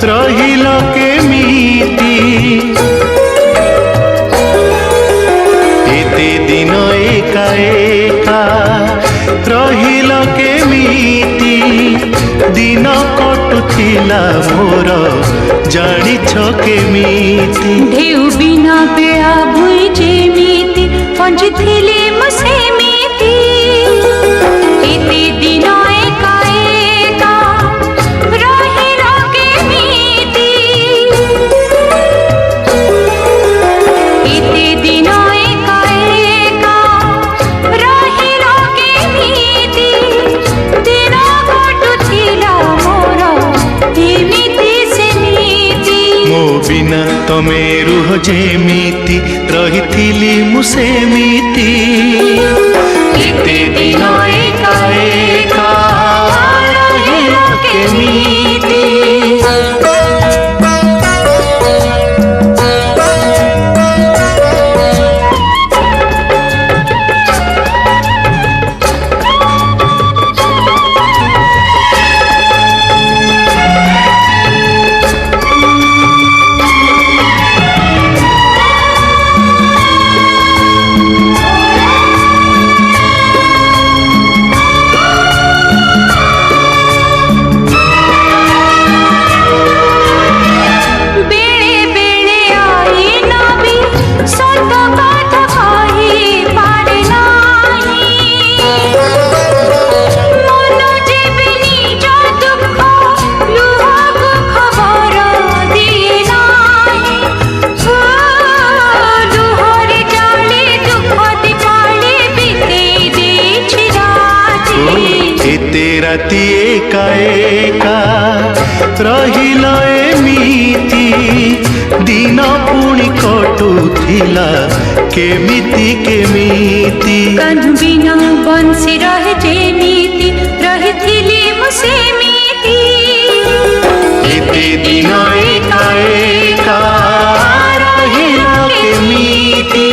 रहिल केमिति एते दिन एका एका रहिल केमिति दिन कटुथिला मोर जानिछ केमिति ढेउ बिना बेड़ा भुई जेमिति पंजिथिले मु सेमिति एते दिन एका एका रहिल केमिति एते दिन एका एका रहिल केमिति दिन कटुथिला मोर एमिति सेमिति मो बिना तमे रुह जेमिति रहिथिली मु सेमिति एते दिन एका एका रहिल केमिति राति एका एका रहिल एमिति दिन पुणी कटुथिला केमिति केमिति कान्हु बिना बंसी रहे जेमिति रहिथिली मु सेमिति एते दिन एका एका रहिल केमिति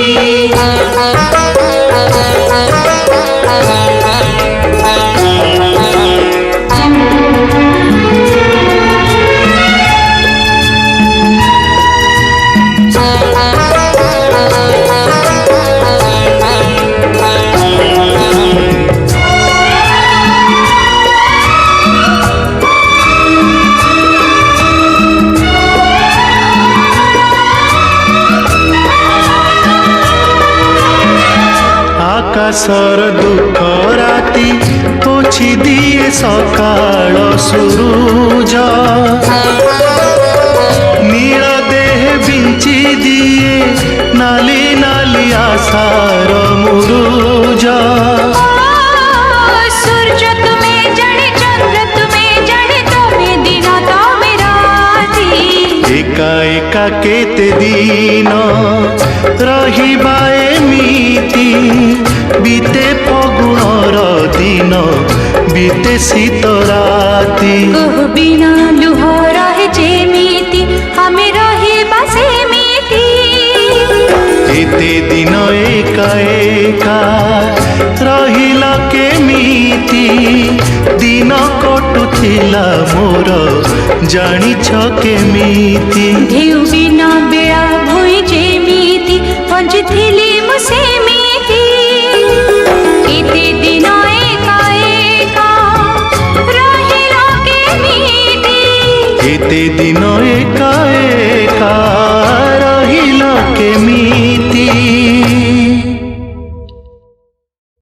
आकाशर दुख राति पोछि दिए सकाळ सुरुज नील देह बिंची दिए नाली नाली आशार मुरुज सूर्य तुम्हें जड़े चंद्र तुम्हें जड़े तुम्हें दिन तुम्हें राति एका एका केते दिन रहिबा एमिति बीते फगुणर दिन बीते शीत राति कोह बिना लुह रहे जेमिति हमें रहिबा सेमिति एते दिन एका एका रहिल केमिति ଥିଲା ମୋର ଜାଣିଛ କେମିତି ढेउ बिना बेड़ा भुई जेमिति बंचुथिली मु सेमिति केते दिन एका एका रहिलो केमिति केते दिन एका एका